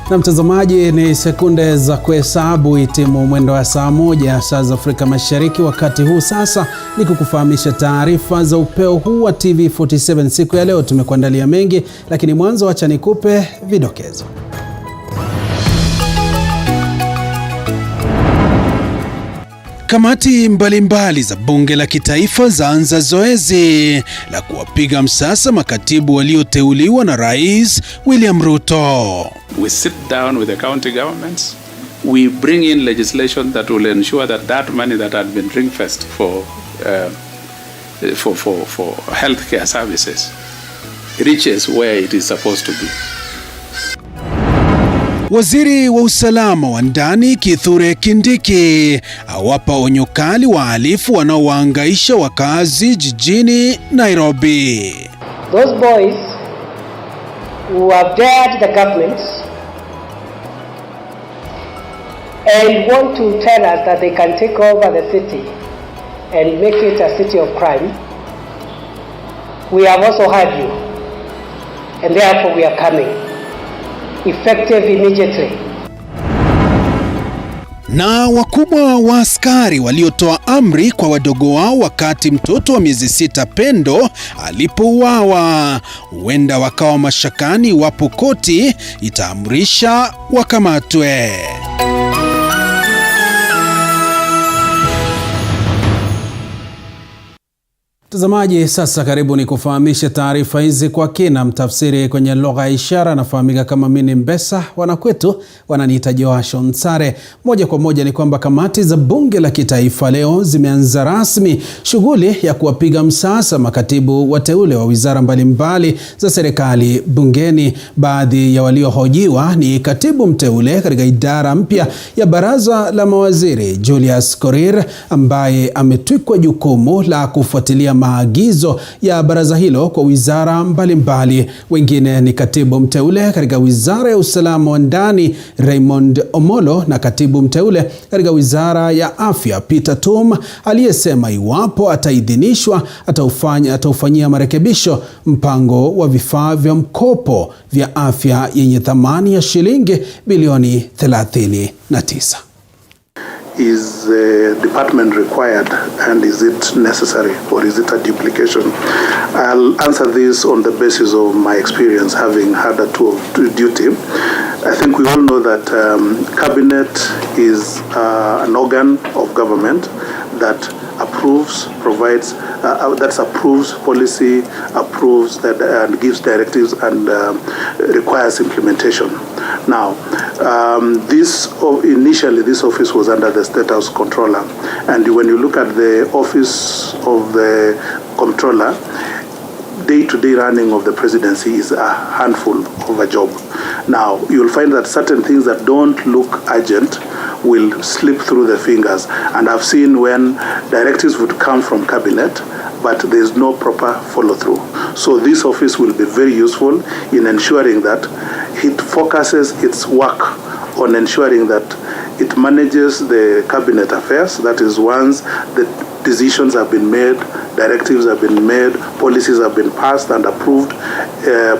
Na mtazamaji, ni sekunde za kuhesabu itimu mwendo wa saa 1 saa za Afrika Mashariki. Wakati huu sasa ni kukufahamisha taarifa za upeo huu wa TV47 siku ya leo. Tumekuandalia mengi, lakini mwanzo acha nikupe vidokezo. Kamati mbalimbali za bunge la kitaifa zaanza zoezi la kuwapiga msasa makatibu walioteuliwa na Rais William Ruto. We sit down with the county governments. We bring in legislation that will ensure that that money that had been ring-fenced for healthcare services reaches where it is supposed to be. Waziri wa usalama wa ndani Kithure Kindiki awapa onyo kali wahalifu wanaowahangaisha wakazi jijini Nairobi. Those boys who have dared the government and want to tell us that they can take over the city and make it a city of crime, we have also heard you, and therefore we are coming. Effective immediately. Na wakubwa wa askari waliotoa amri kwa wadogo wao wakati mtoto wa miezi 6 Pendo alipouawa huenda wakawa mashakani wapo koti itaamrisha wakamatwe. Mtazamaji, sasa karibu ni kufahamisha taarifa hizi kwa kina. Mtafsiri kwenye lugha ya ishara anafahamika kama Mini Mbesa, wanakwetu wananiita Joasho Nsare. Moja kwa moja ni kwamba kamati za bunge la kitaifa leo zimeanza rasmi shughuli ya kuwapiga msasa makatibu wateule wa wizara mbalimbali za serikali bungeni. Baadhi ya waliohojiwa ni katibu mteule katika idara mpya ya baraza la mawaziri Julius Korir, ambaye ametwikwa jukumu la kufuatilia maagizo ya baraza hilo kwa wizara mbalimbali. Wengine ni katibu mteule katika wizara ya usalama wa ndani Raymond Omolo na katibu mteule katika wizara ya afya Peter Tum, aliyesema iwapo ataidhinishwa ataufanyia marekebisho mpango wa vifaa vya mkopo vya afya yenye thamani ya shilingi bilioni 39. Is the department required, and is it necessary, or is it a duplication? I'll answer this on the basis of my experience having had a tour of duty. I think we all know that cabinet is an organ of government that approves, provides, that approves policy, approves that and gives directives and requires implementation. Now, initially this office was under the State House Controller, and when you look at the office of the Controller, day-to-day running of the presidency is a handful of a job. Now, you'll find that certain things that don't look urgent will slip through the fingers, and I've seen when directives would come from cabinet, but there's no proper follow-through. So this office will be very useful in ensuring that it focuses its work on ensuring that it manages the cabinet affairs. That is, once the decisions have been made, directives have been made, policies have been passed and approved,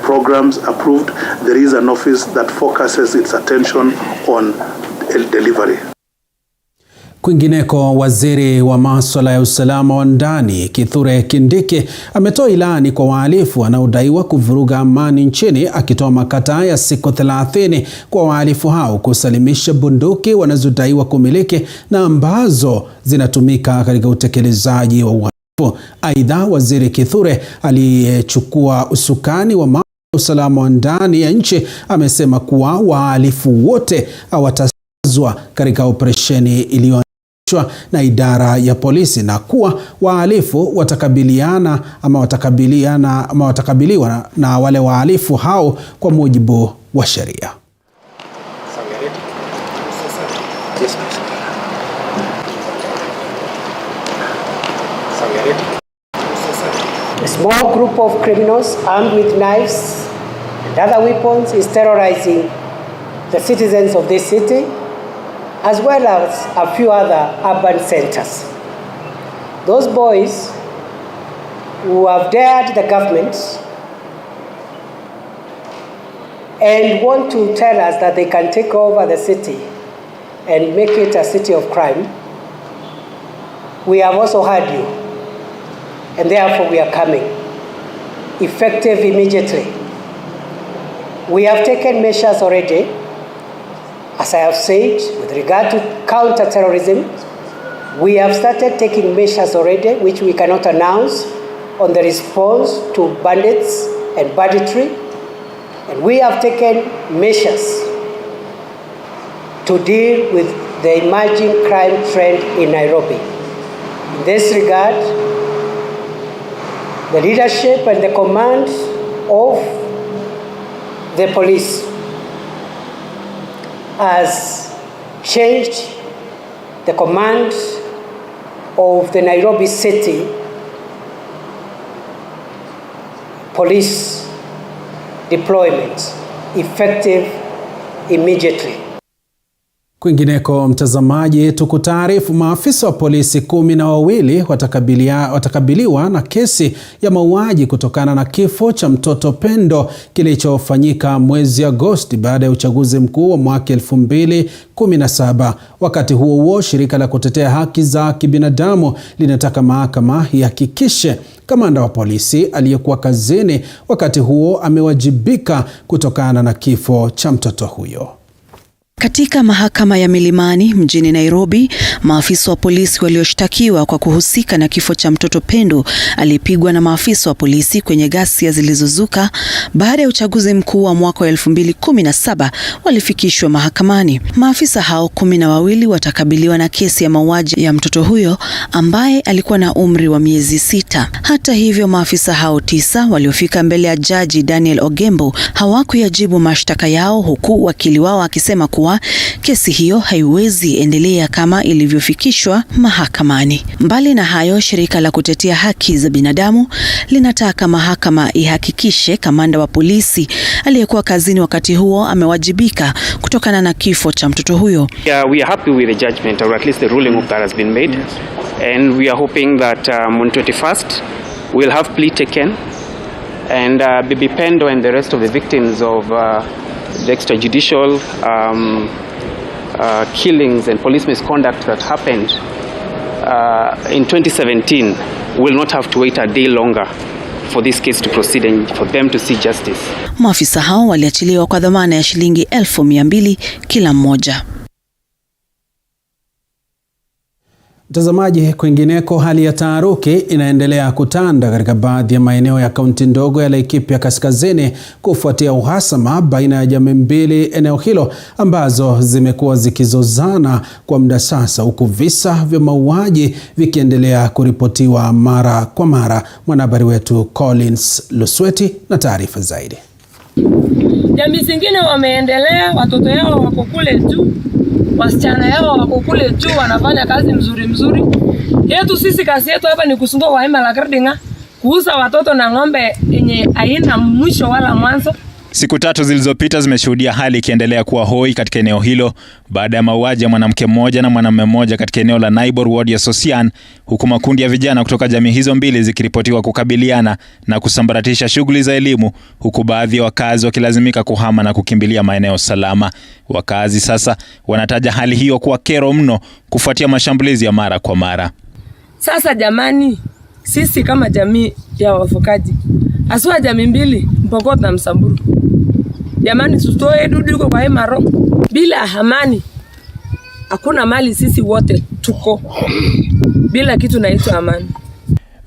programs approved, there is an office that focuses its attention on delivery. Kwingineko, waziri wa masuala ya usalama wa ndani Kithure Kindiki ametoa ilani kwa wahalifu wanaodaiwa kuvuruga amani nchini, akitoa makataa ya siku 30 kwa wahalifu hao kusalimisha bunduki wanazodaiwa kumiliki na ambazo zinatumika katika utekelezaji wa uhalifu. Aidha, waziri Kithure aliyechukua usukani wa masuala ya usalama wa ndani ya nchi amesema kuwa wahalifu wote hawatazwa katika operesheni iliyo na idara ya polisi na kuwa wahalifu watakabiliwa na wale wahalifu hao kwa mujibu wa sheria. A small group of criminals armed with knives and other weapons is terrorizing the citizens of this city, as well as a few other urban centers. Those boys who have dared the government and want to tell us that they can take over the city and make it a city of crime, we have also heard you, and therefore we are coming, effective immediately. We have taken measures already, as I have said, with regard to counter-terrorism. We have started taking measures already, which we cannot announce, on the response to bandits and banditry. And we have taken measures to deal with the emerging crime trend in Nairobi. In this regard, the leadership and the command of the police has changed the command of the Nairobi City police deployment effective immediately. Kwingineko mtazamaji, tukutaarifu maafisa wa polisi 12 watakabiliwa na kesi ya mauaji kutokana na kifo cha mtoto Pendo kilichofanyika mwezi Agosti baada ya uchaguzi mkuu wa mwaka 2017. Wakati huo shirika la kutetea haki za kibinadamu linataka mahakama ihakikishe kamanda wa polisi aliyekuwa kazini wakati huo amewajibika kutokana na kifo cha mtoto huyo. Katika mahakama ya Milimani mjini Nairobi, maafisa wa polisi walioshtakiwa kwa kuhusika na kifo cha mtoto Pendo alipigwa na maafisa wa polisi kwenye ghasia zilizozuka baada ya uchaguzi mkuu wa mwaka 2017 walifikishwa mahakamani. Maafisa hao 12 watakabiliwa na kesi ya mauaji ya mtoto huyo ambaye alikuwa na umri wa miezi 6. Hata hivyo, maafisa hao 9 waliofika mbele ya jaji Daniel Ogembo hawakuyajibu mashtaka yao, huku wakili wao akisema kuwa kesi hiyo haiwezi endelea kama ilivyofikishwa mahakamani. Mbali na hayo, shirika la kutetea haki za binadamu linataka mahakama ihakikishe kamanda wa polisi aliyekuwa kazini wakati huo amewajibika kutokana na kifo cha mtoto huyo. We are happy with the judgment, or at least the ruling of that has been made, and we are hoping that on 21st we'll have plea taken, and Bibi Pendo and the rest of the victims of the extrajudicial killings and police misconduct that happened in 2017 will not have to wait a day longer for this case to proceed and for them to see justice. Maafisa hao waliachiliwa kwa dhamana ya shilingi 200,000 kila mmoja. Mtazamaji, kwingineko hali ya taharuki inaendelea kutanda katika baadhi ya maeneo ya kaunti ndogo ya Laikipia Kaskazini kufuatia uhasama baina ya jamii mbili eneo hilo ambazo zimekuwa zikizozana kwa muda sasa, huku visa vya mauaji vikiendelea kuripotiwa mara kwa mara. Mwanahabari wetu Collins Lusweti na taarifa zaidi. Jamii zingine wameendelea, watoto yao wako kule juu, wasichana yao wako kule juu, wanafanya kazi mzuri. Yetu sisi kazi yetu hapa ni kusunga kwa hema la Gardinga, kuuza watoto na ng'ombe yenye haina mwisho wala mwanzo. Siku 3 zilizopita zimeshuhudia hali ikiendelea kuwa hoi katika eneo hilo baada ya mauaji ya mwanamke mmoja na mwanamume mmoja katika eneo la Naibor ward ya Sosian, huku makundi ya vijana kutoka jamii hizo mbili zikiripotiwa kukabiliana na kusambaratisha shughuli za elimu, huku baadhi ya wakazi wakilazimika kuhama na kukimbilia maeneo salama. Wakazi sasa wanataja hali hiyo kuwa kero mno kufuatia mashambulizi ya mara kwa mara. Sasa jamani, sisi kama jamii ya wafukaji, aswa jamii mbili, Mpokot na Msamburu, jamani tutoe dudu kwa hemaro bila amani. Hakuna mali, sisi wote tuko bila kitu naitwa amani.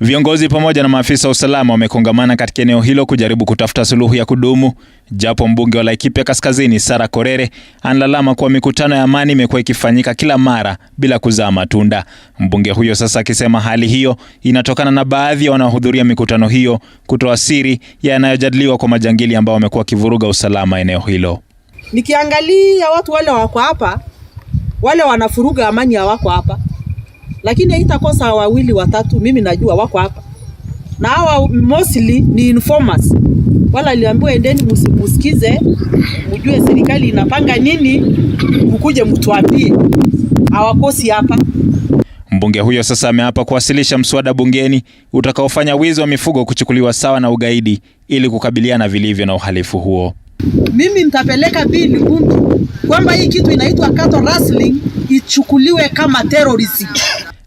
Viongozi pamoja na maafisa wa usalama wamekongamana katika eneo hilo kujaribu kutafuta suluhu ya kudumu, japo mbunge wa Laikipia Kaskazini Sara Korere analalama kwa mikutano ya amani imekuwa ikifanyika kila mara bila kuzaa matunda. Mbunge huyo sasa akisema hali hiyo inatokana na baadhi ya wanaohudhuria mikutano hiyo kutoa siri yanayojadiliwa kwa majangili ambao wamekuwa kivuruga usalama eneo hilo. Nikiangalia watu wale wako hapa, wale wanafuruga amani hawako hapa. Lakini itakosa 2 watatu mimi najua wako hapa. Na hawa mostly ni informers. Wala aliambiwa endeni msikize, mjue serikali inapanga nini, mkuje mtuambie. Hawakosi hapa. Mbunge huyo sasa ameapa kuwasilisha mswada bungeni utakaofanya wizi wa mifugo kuchukuliwa sawa na ugaidi ili kukabiliana vilivyo na uhalifu huo. Mimi nitapeleka bili bundu kwamba hii kitu inaitwa cattle rustling ichukuliwe kama terrorism.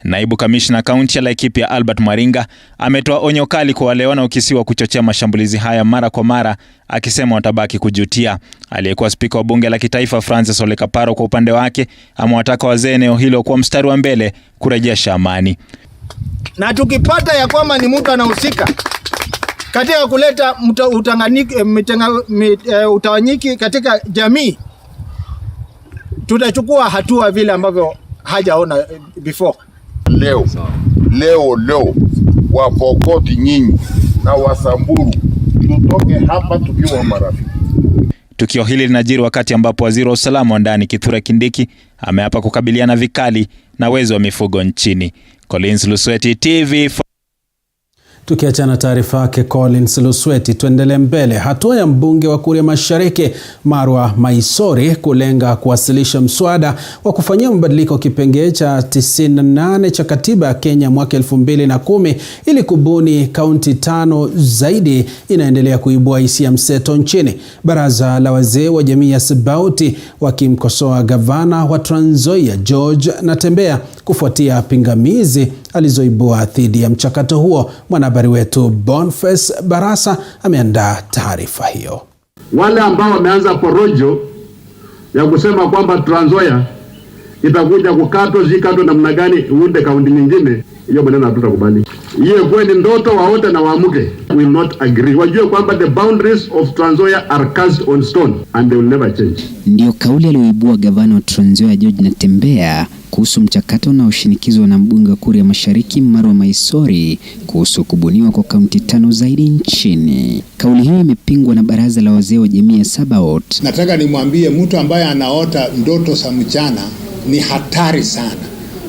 Naibu kamishna kaunti ya Laikipia Albert Maringa ametoa onyo kali kwa wale wanaokisiwa kuchochea mashambulizi haya mara kwa mara, akisema watabaki kujutia. Aliyekuwa spika wa bunge la kitaifa Francis Ole Kaparo kwa upande wake amewataka wazee eneo hilo kwa mstari wa mbele kurejesha amani. Na tukipata ya kwamba ni mtu anahusika katika kuleta utawanyiki katika jamii, tutachukua hatua vile ambavyo hajaona before. Leo Wapokoti nyinyi na Wasamburu tutoke hapa tukiwa marafiki. Tukio hili linajiri wakati ambapo waziri wa usalama wa ndani Kithure Kindiki ameapa kukabiliana vikali na wezi wa mifugo nchini. Collins Lusweti, TV. Tukiachana taarifa yake Collins Lusweti, tuendelee mbele. Hatua ya mbunge wa Kuria Mashariki Marwa Maisori kulenga kuwasilisha mswada wa kufanyia mabadiliko kipengee cha 98 cha katiba ya Kenya mwaka 2010 ili kubuni kaunti 5 zaidi inaendelea kuibua hisia mseto nchini. Baraza la wazee wa jamii ya Sabauti wakimkosoa gavana wa Trans Nzoia George Natembeya kufuatia pingamizi alizoibua dhidi ya mchakato huo. Mwanahabari wetu Boniface Barasa ameandaa taarifa hiyo. Wale ambao wameanza porojo ya kusema kwamba Trans Nzoia itakuja kukatwa zikato namna gani uunde kaunti nyingine, hiyo maneno hatutakubali. Hiyo kweli ndoto waote na waamuke, will not agree. Wajue kwamba the boundaries of Trans Nzoia are cast on stone and they will never change. Ndio kauli aliyoibua gavana wa Trans Nzoia George Natembeya kuhusu mchakato unaoshinikizwa na mbunge wa Kuria Mashariki Marwa Maisori kuhusu kubuniwa kwa kaunti 5 zaidi nchini. Kauli hiyo imepingwa na baraza la wazee wa jamii ya Sabaot. Nataka nimwambie mtu ambaye anaota ndoto za mchana ni hatari sana,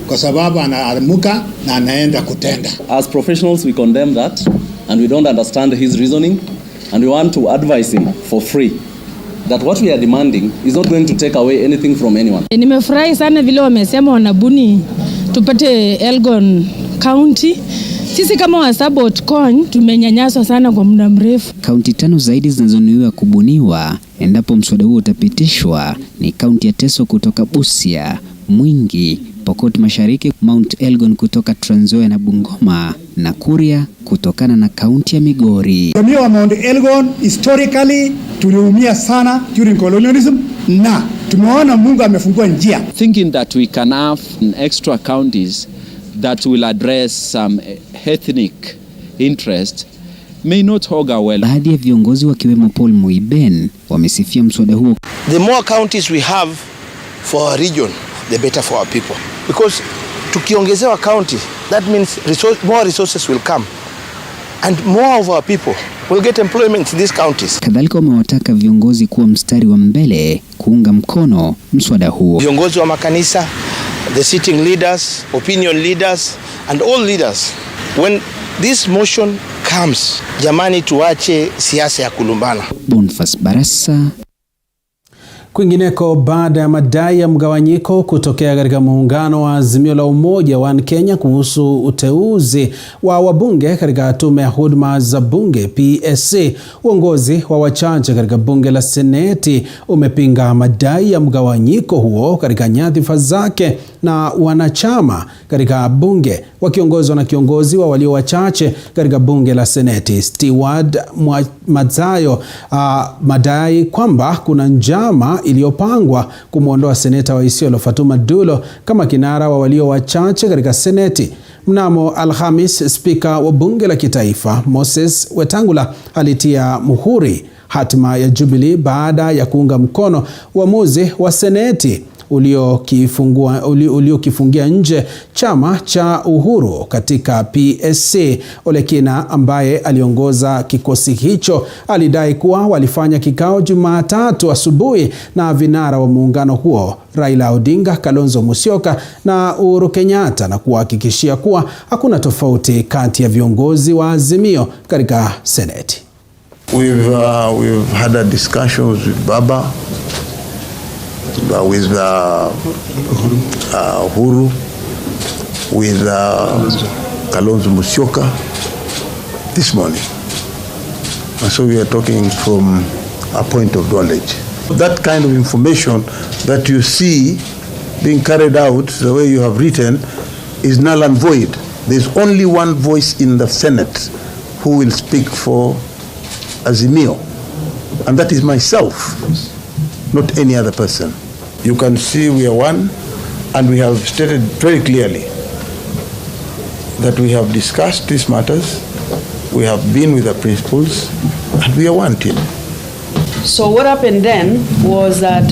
kwa sababu anaamuka na anaenda kutenda. As professionals we condemn that and we don't understand his reasoning and we want to advise him for free that what we are demanding is not going to take away anything from anyone. Nimefurahi sana vile wamesema wanabuni tupate Elgon County. Sisi kama wa Sabot Coin tumenyanyaswa sana kwa muda mrefu. Kaunti 5 zaidi zinazonuiwa kubuniwa endapo mswada huo utapitishwa ni kaunti ya Teso kutoka Busia, Mwingi, Pokot Mashariki, Mount Elgon kutoka Trans Nzoia na Bungoma, na Kuria kutokana na kaunti ya Migori. Jamii wa Mount Elgon historically tuliumia sana during colonialism na tumeona Mungu amefungua njia. Thinking that we can have extra counties that will address some ethnic interest may not augur well. Baadhi ya viongozi wakiwemo Paul Muiben wamesifia mswada huo. The more counties we have for our region, the better for our people. Because tukiongezewa county, that means more resources will come and more of our people will get employment in these counties. Kadhalika wamewataka viongozi kuwa mstari wa mbele kuunga mkono mswada huo. Viongozi wa makanisa, the sitting leaders, opinion leaders and all leaders, when this motion comes, jamani tuache siasa ya kulumbana. Boniface Barasa. Kwingineko, baada ya madai ya mgawanyiko kutokea katika muungano wa Azimio la Umoja wa Kenya kuhusu uteuzi wa wabunge katika tume ya huduma za bunge PSC, uongozi wa wachache katika bunge la Seneti umepinga madai ya mgawanyiko huo katika nyadhifa zake na wanachama katika bunge wakiongozwa na kiongozi wa walio wachache katika bunge la Seneti Steward Madzayo, madai kwamba kuna njama iliyopangwa kumwondoa seneta wa Isiolo Fatuma Dulo kama kinara wa walio wachache katika Seneti. Mnamo Alhamis, spika wa bunge la kitaifa Moses Wetangula alitia muhuri hatima ya Jubilee baada ya kuunga mkono uamuzi wa Seneti uliokifungia nje chama cha Uhuru katika PSC. Olekina ambaye aliongoza kikosi hicho alidai kuwa walifanya kikao Jumatatu asubuhi na vinara wa muungano huo Raila Odinga, Kalonzo Musyoka na Uhuru Kenyatta na kuhakikishia kuwa hakuna tofauti kati ya viongozi wa Azimio katika Seneti. We've had a discussion with BAMBA, with Uhuru, with Kalonzo Musyoka this morning. And so we are talking from a point of knowledge. That kind of information that you see being carried out the way you have written is null and void. There's only one voice in the Senate who will speak for Azimio, and that is myself, not any other person. You can see we are one, and we have stated very clearly that we have discussed these matters, we have been with the principals, and we are one team. So what happened then was that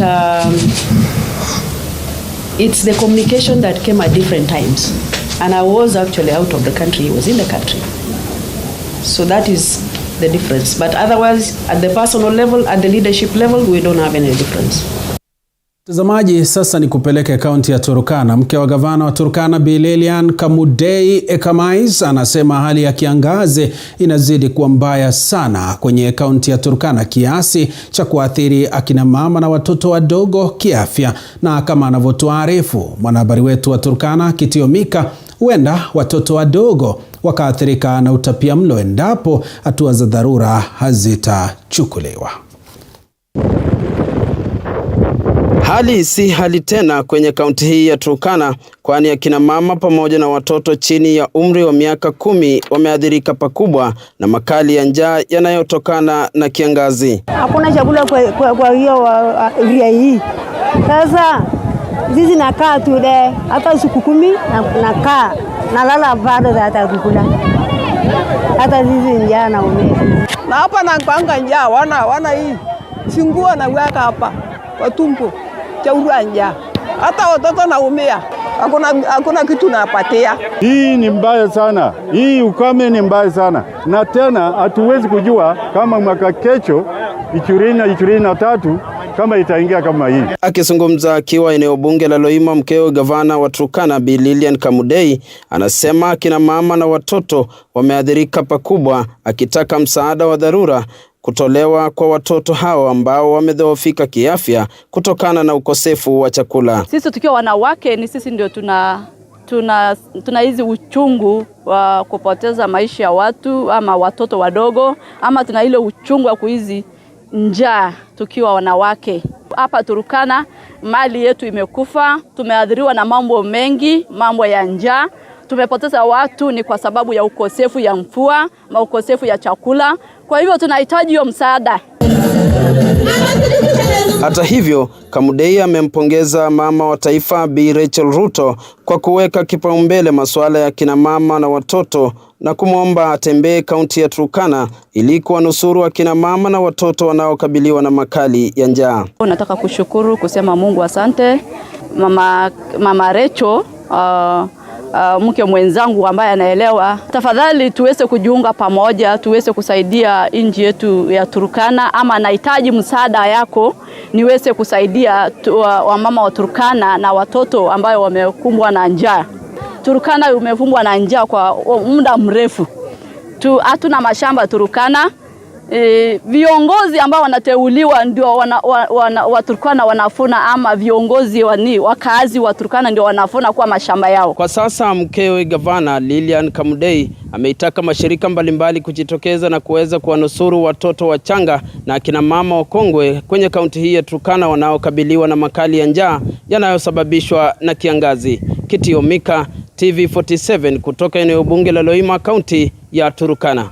it's the communication that came at different times. And I was actually out of the country, he was in the country. So that is the difference. But otherwise, at the personal level, at the leadership level, we don't have any difference. Mtazamaji, sasa ni kupeleke kaunti ya Turkana. Mke wa gavana wa Turkana Bi Lilian Kamudei Ekamais anasema hali ya kiangazi inazidi kuwa mbaya sana kwenye kaunti ya Turkana kiasi cha kuathiri akina mama na watoto wadogo kiafya. Na kama anavyotuarifu mwanahabari wetu wa Turkana Kitio Mika, huenda watoto wadogo wakaathirika na utapiamlo endapo hatua za dharura hazitachukuliwa. Hali si hali tena kwenye kaunti hii ya Turkana, kwani akina mama pamoja na watoto chini ya umri wa miaka 10 wameathirika pakubwa na makali ya njaa yanayotokana na kiangazi. Hakuna chakula kwa hiyo area hii. Sasa sisi nakaa tu de hata siku 10 nakaa nalala bado hata kukula. Hata sisi njaa na umeme. Na hapa na kwanga njaa wana hii. Singuo na weka hapa kwa tumbo. Hata watoto naumia. Hakuna kitu napatia. Hii ni mbaya sana. Hii ukame ni mbaya sana. Na tena hatuwezi kujua kama mwaka kesho 2023 kama itaingia kama hii. Akizungumza akiwa eneo bunge la Loima, mkeo gavana wa Turkana Bi Lilian Kamudei anasema kina mama na watoto wameathirika pakubwa, akitaka msaada wa dharura kutolewa kwa watoto hao ambao wamedhoofika kiafya kutokana na ukosefu wa chakula. Sisi tukiwa wanawake ni sisi ndio tuna hizi uchungu wa kupoteza maisha ya watu ama watoto wadogo, ama tuna ile uchungu wa kuizi njaa tukiwa wanawake. Hapa Turkana mali yetu imekufa, tumeathiriwa na mambo mengi, mambo ya njaa. Tumepoteza watu ni kwa sababu ya ukosefu ya mvua, ukosefu ya chakula. Kwa hivyo tunahitaji hiyo msaada. Hata hivyo, Kamudei amempongeza mama wa taifa Bi Rachel Ruto kwa kuweka kipaumbele masuala ya kina mama na watoto na kumwomba atembee kaunti ya Turkana ili kuwanusuru akina mama na watoto wanaokabiliwa na makali ya njaa. Nataka kushukuru kusema Mungu asante mama Rachel, mke mwenzangu ambaye anaelewa. Tafadhali tuweze kujiunga pamoja, tuweze kusaidia nchi yetu ya Turkana, ama nahitaji msaada yako niweze kusaidia wamama wa Turkana na watoto ambao wamekumbwa na njaa. Turkana umekumbwa na njaa kwa muda mrefu. Hatuna mashamba Turkana. Viongozi ambao wanateuliwa ndio wa Turkana wanafuna, ama viongozi wakazi wa Turkana ndio wanafuna kwa mashamba yao. Kwa sasa mkewe gavana Lilian Kamudei ameitaka mashirika mbalimbali kujitokeza na kuweza kuwanusuru watoto wachanga na akina mama wakongwe kwenye kaunti hii ya Turkana wanaokabiliwa na makali ya njaa yanayosababishwa na kiangazi. Kitio Mika, TV47 kutoka eneo bunge la Loima, kaunti ya Turkana.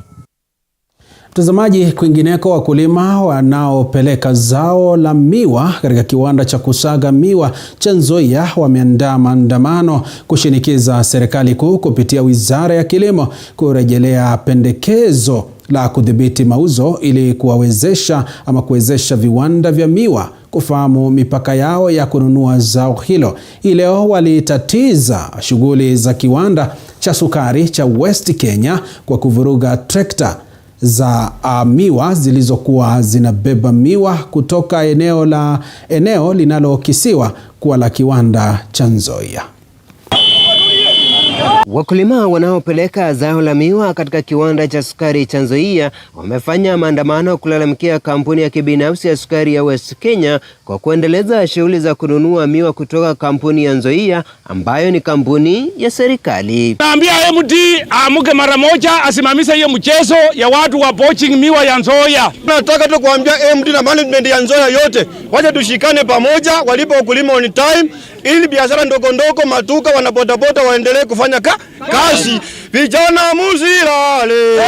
Mtazamaji, kwingineko wakulima wanaopeleka zao la miwa katika kiwanda cha kusaga miwa cha Nzoia wameandaa maandamano kushinikiza serikali kuu kupitia Wizara ya Kilimo kurejelea pendekezo la kudhibiti mauzo ili kuwezesha viwanda vya miwa kufahamu mipaka yao ya kununua zao hilo. Hii leo walitatiza shughuli za kiwanda cha sukari cha West Kenya kwa kuvuruga trekta za miwa zilizokuwa zinabeba miwa kutoka eneo linalokisiwa kuwa la kiwanda cha Nzoia. Wakulima wanaopeleka zao la miwa katika kiwanda cha sukari cha Nzoia wamefanya maandamano kulalamikia kampuni ya kibinafsi ya sukari ya West Kenya kwa kuendeleza shughuli za kununua miwa kutoka kampuni ya Nzoia ambayo ni kampuni ya serikali. Naambia MD amuke mara moja asimamishe hiyo mchezo ya watu wa poaching miwa ya Nzoia. Nataka tu kuambia MD na management ya Nzoia yote waje tushikane pamoja, walipe wakulima on time ili biashara ndogo ndogo matuka wanapotapota waendelee kufanya kazi. Vijana muzilale.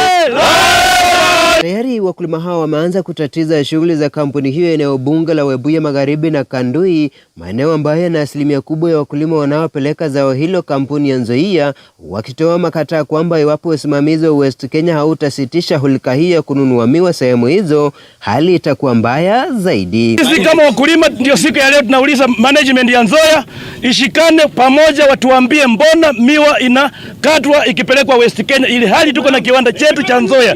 Tayari wakulima hao wameanza kutatiza shughuli za kampuni hiyo eneo bunge la Webuye Magharibi na Kandui, maeneo ambayo yana asilimia kubwa ya wakulima wanaopeleka zao hilo kampuni ya Nzoia, wakitoa makataa kwamba iwapo usimamizi wa West Kenya hautasitisha hulka hii ya kununua miwa sehemu hizo, hali itakuwa mbaya zaidi. Sisi kama wakulima ndio siku ya leo tunauliza management ya Nzoia ishikane pamoja, watuambie mbona miwa inakatwa ikipelekwa West Kenya ili hali tuko na kiwanda chetu cha Nzoia.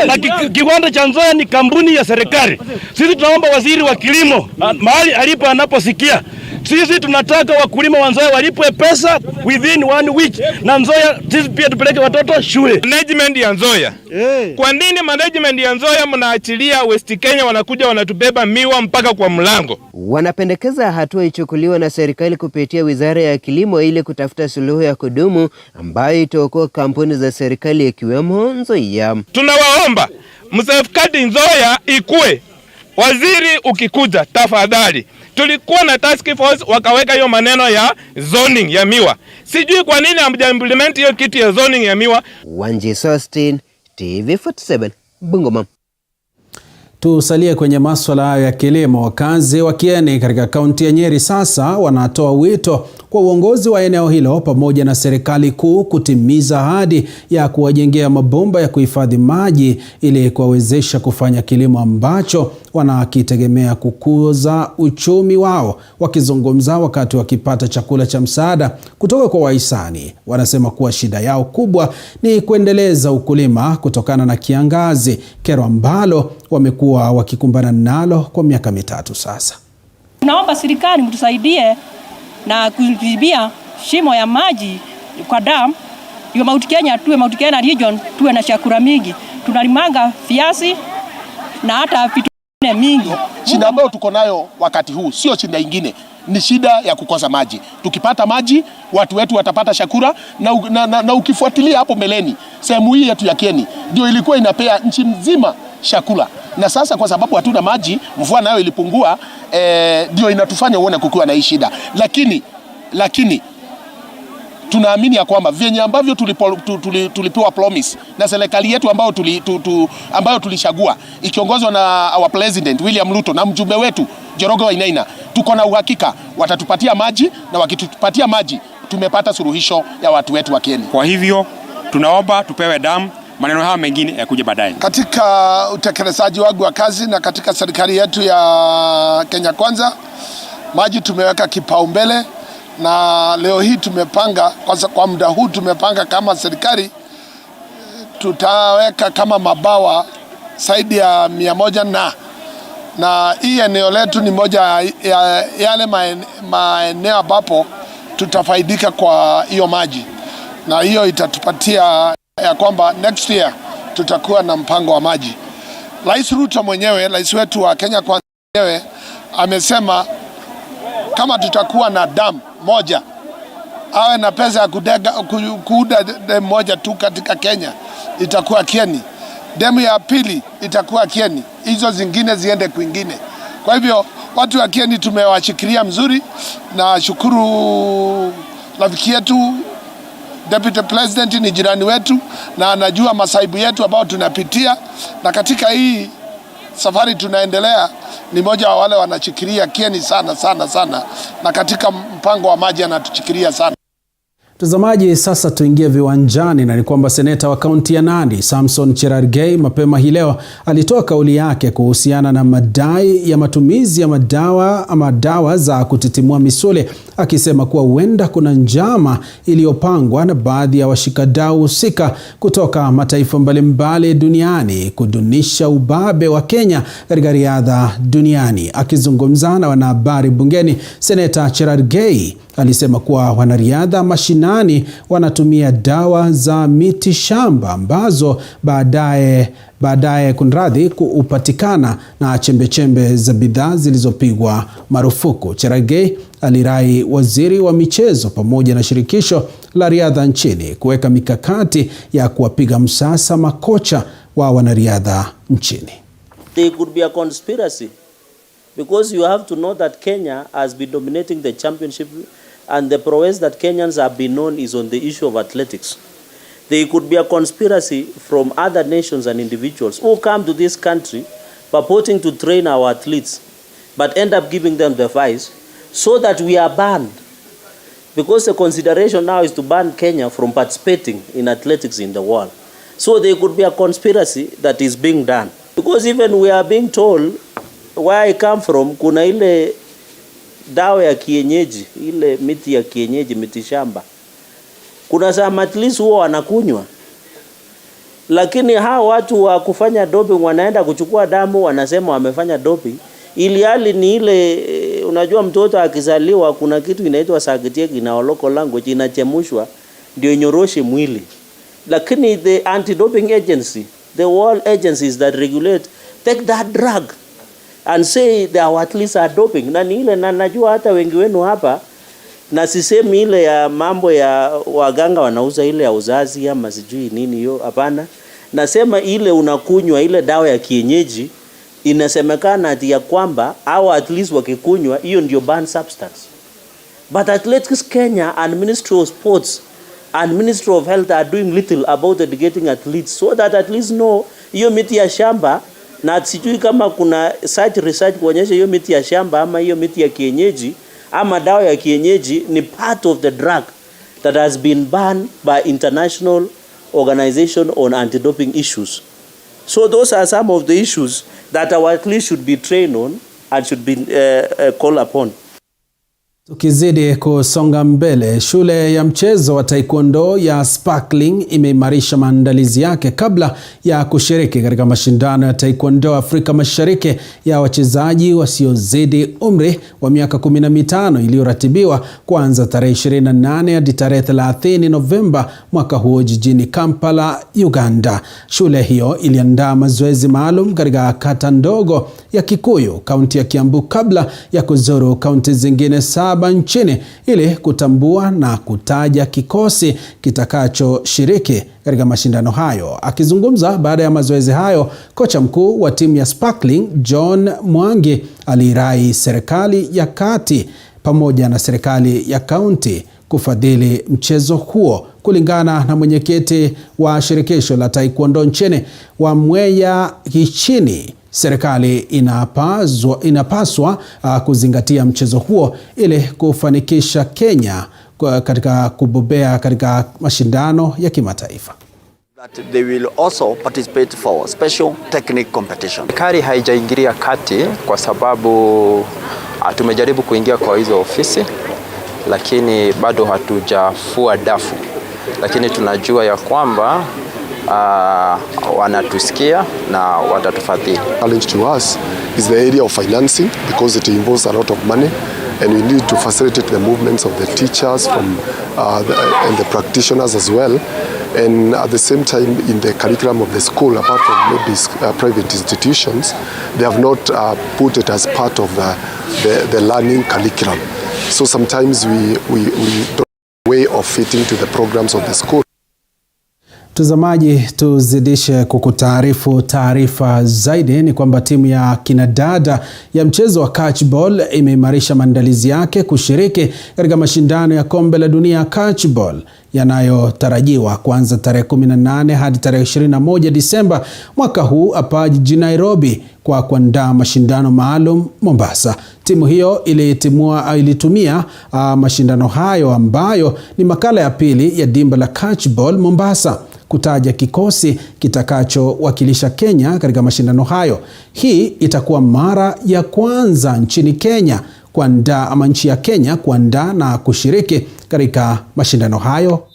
Na kiwanda cha Nzoia ni kampuni ya serikali. Sisi tunaomba waziri wa kilimo mahali alipo anaposikia, sisi tunataka wakulima wa Nzoia walipwe pesa within 1 week, na Nzoia sisi pia tupeleke watoto shule. Management ya Nzoia, kwa nini management ya Nzoia mnaachilia West Kenya wanakuja wanatubeba miwa mpaka kwa mlango? Wanapendekeza hatua ichukuliwe na serikali kupitia Wizara ya Kilimo ili kutafuta suluhu ya kudumu ambayo itaokoa kampuni za serikali ikiwemo Nzoia. Tunawaomba msafekati Nzoia ikue. Waziri ukikuja tafadhali. Tulikuwa na task force wakaweka hiyo maneno ya zoning ya miwa. Sijui kwa nini hamjaimplement hiyo kitu ya zoning ya miwa. Wanji Sustin, TV47, Bungoma. Tusalie kwenye masuala hayo ya kilimo. Wakazi wa Kieni katika kaunti ya Nyeri sasa wanatoa wito kwa uongozi wa eneo hilo pamoja na serikali kuu kutimiza ahadi ya kuwajengea mabomba ya kuhifadhi maji ili kuwawezesha kufanya kilimo ambacho wanakitegemea kukuza uchumi wao. Wakizungumza wakati wakipata chakula cha msaada kutoka kwa wahisani, wanasema kuwa shida yao kubwa ni kuendeleza ukulima kutokana na kiangazi, kero ambalo wamekuwa wakikumbana nalo kwa miaka 3 sasa. Tunaomba serikali mtusaidie na kujibia shimo ya maji kwa dam. Hiyo Mount Kenya region tuwe na chakula mingi. Tunalimanga viazi na hata vitu mingi. Shida ambayo tuko nayo wakati huu sio shida ingine, ni shida ya kukosa maji. Tukipata maji, watu wetu watapata chakula na ukifuatilia hapo mbeleni, sehemu hii yetu ya Kieni ndio ilikuwa inapea nchi mzima chakula. Na sasa kwa sababu hatuna maji, mvua nayo ilipungua, ndio inatufanya uone kukiwa na hii shida. Lakini tunaamini ya kwamba vyenye ambavyo tulipewa promise na serikali yetu ambayo tulichagua ikiongozwa na our president William Ruto na mjumbe wetu Njoroge Wainaina, tuko na uhakika watatupatia maji, na wakitupatia maji tumepata suluhisho ya watu wetu wa Kieni. Kwa hivyo tunaomba tupewe damu, maneno haya mengine yakuja baadaye. Katika utekelezaji wangu wa kazi na katika serikali yetu ya Kenya Kwanza, maji tumeweka kipaumbele, na leo hii tumepanga kwa muda huu tumepanga kama serikali tutaweka kama mabawa zaidi ya 100 na hii eneo letu ni moja ya yale maeneo ambapo tutafaidika kwa hiyo maji, na hiyo itatupatia ya kwamba next year tutakuwa na mpango wa maji. Rais Ruto mwenyewe, rais wetu wa Kenya Kwanza mwenyewe amesema kama tutakuwa na dam moja, awe na pesa ya kuuda dam moja tu katika Kenya, itakuwa Kieni. Demu ya pili itakuwa Kieni, hizo zingine ziende kwingine. Kwa hivyo watu wa Kieni tumewashikilia mzuri, na shukuru rafiki yetu Deputy President ni jirani wetu na anajua masaibu yetu ambao tunapitia, na katika hii safari tunaendelea ni moja wa wale wanachikiria Kieni sana, na katika mpango wa maji anatuchikiria sana. Mtazamaji, sasa tuingie viwanjani, na ni kwamba seneta wa kaunti ya Nandi Samson Cherargei mapema hii leo alitoa kauli yake kuhusiana na madai ya matumizi ya dawa za kutitimua misuli, akisema kuwa huenda kuna njama iliyopangwa na baadhi ya washikadau husika kutoka mataifa mbalimbali duniani kudunisha ubabe wa Kenya katika riadha duniani. Akizungumza na wanahabari bungeni, seneta Cherargei alisema kuwa wanariadha mashinani mashinani wanatumia dawa za miti shamba ambazo baadaye hupatikana na chembechembe za bidhaa zilizopigwa marufuku. Cherargei alirai waziri wa michezo pamoja na shirikisho la riadha nchini kuweka mikakati ya kuwapiga msasa makocha wa wanariadha nchini. There could be a conspiracy because you have to know that Kenya has been dominating the championship, and the prowess that Kenyans have been known is on the issue of athletics. There could be a conspiracy from other nations and individuals who come to this country purporting to train our athletes but end up giving them the vice so that we are banned. Because the consideration now is to ban Kenya from participating in athletics in the world. So there could be a conspiracy that is being done. Because even we are being told, where I come from, kuna ile dawa ya kienyeji, ile miti ya kienyeji, miti shamba. Kuna some athletes huwa wanakunywa. Lakini hao watu wa kufanya doping wanaenda kuchukua damu, wanasema wamefanya doping. Ili hali ni ile, unajua mtoto akizaliwa kuna kitu inaitwa sagetieki na local language inachemushwa ndio inyoroshe mwili. Lakini the anti-doping agency, the world agencies that regulate, take that drug and say our athletes are doping. Na ni ile, na najua hata wengi wenu hapa, na sisemi ile ya mambo ya waganga wanauza ile ya uzazi ama sijui nini hiyo, hapana. Nasema ile unakunywa ile dawa ya kienyeji, inasemekana ati ya kwamba au at least wakikunywa hiyo ndio banned substance. But Athletics Kenya and Ministry of Sports and Ministry of Health are doing little about educating athletes so that at least know hiyo miti ya shamba, na sijui kama kuna such research kuonyesha hiyo miti ya shamba ama hiyo miti ya kienyeji ama dawa ya kienyeji ni part of the drug that has been banned by International Organization on Anti-Doping Issues. So those are some of the issues that our athletes should be trained on and should be called upon. Tukizidi kusonga mbele, shule ya mchezo wa taekwondo ya Sparkling imeimarisha maandalizi yake kabla ya kushiriki katika mashindano ya taekwondo Afrika Mashariki ya wachezaji wasiozidi umri wa miaka 15 iliyoratibiwa kuanza tarehe 28 hadi tarehe 30 Novemba mwaka huu jijini Kampala, Uganda. Shule hiyo iliandaa mazoezi maalum katika kata ndogo ya Kikuyu, kaunti ya Kiambu, kabla ya kuzuru kaunti zingine 7 nchini ili kutambua na kutaja kikosi kitakachoshiriki katika mashindano hayo. Akizungumza baada ya mazoezi hayo, kocha mkuu wa timu ya Sparkling John Mwangi alirai serikali ya kati pamoja na serikali ya kaunti kufadhili mchezo huo. Kulingana na mwenyekiti wa shirikisho la taekwondo nchini wa Mweya Hichini, serikali inapaswa kuzingatia mchezo huo ili kufanikisha Kenya katika kubobea katika mashindano ya kimataifa. That they will also participate for special technique competition. Serikali haijaingilia kati kwa sababu tumejaribu kuingia kwa hizo ofisi, lakini bado hatujafua dafu, lakini tunajua ya kwamba wanatusikia na watatufadhili. Challenge to us is the area of financing because it involves a lot of money, and we need to facilitate the movements of the teachers and the practitioners as well. And at the same time, in the curriculum of the school, apart from maybe private institutions, they have not put it as part of the learning curriculum. So sometimes we don't have a way of fitting to the programs of the school. Tazamaji, tuzidishe kukutaarifu taarifa zaidi ni kwamba timu ya kinadada ya mchezo wa catchball imeimarisha maandalizi yake kushiriki katika mashindano ya kombe la dunia catchball yanayotarajiwa kuanza tarehe 18 hadi tarehe 21 Disemba mwaka huu hapa jijini Nairobi kwa kuandaa mashindano maalum Mombasa. Timu hiyo ilitumia mashindano hayo ambayo ni makala ya pili ya dimba la catchball Mombasa kutaja kikosi kitakachowakilisha Kenya katika mashindano hayo. Hii itakuwa mara ya kwanza nchini Kenya kuandaa ama nchi ya Kenya kuandaa na kushiriki katika mashindano hayo.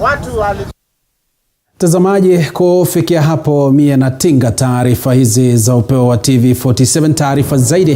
Watu Mtazamaji, kufikia hapo mie natinga taarifa hizi za Upeo wa TV47. Taarifa zaidi